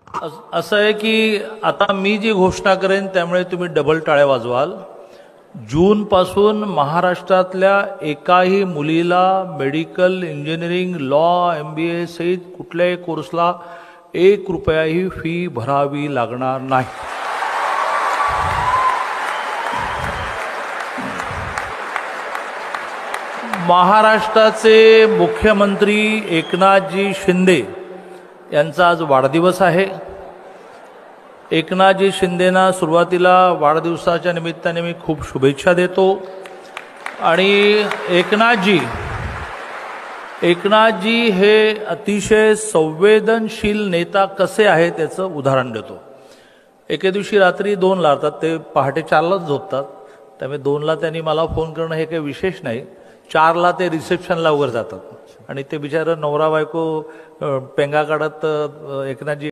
असं आहे की आता मी जी घोषणा करेन त्यामुळे तुम्ही डबल टाळ्या वाजवाल। जून पासून महाराष्ट्रातल्या एकाही मुलीला मेडिकल, इंजिनिअरिंग, लॉ, MBA सहित कुठल्याही कोर्सला 1 रुपयाही फी भरावी लागणार नाही। महाराष्ट्राचे मुख्यमंत्री एकनाथजी शिंदे यांचा आज वाढदिवस आहे। एकनाथजी शिंदेना सुरुवातीला वाढदिवसाच्या निमित्ताने मी खूप शुभेच्छा देतो आणि एकनाथजी हे अतिशय संवेदनशील नेता कसे आहेत त्याचं उदाहरण देतो। एके दिवशी रात्री 2 ला लागतात, ते पहाटे 4 लाच झोपतात, त्यामुळे 2 ला त्यांनी मला फोन करणं हे काही विशेष नाही। 4 ला ते रिसेप्शनला वर जातात आणि ते बिचारा नवरा बायको पेंगा काढत एकनाथजी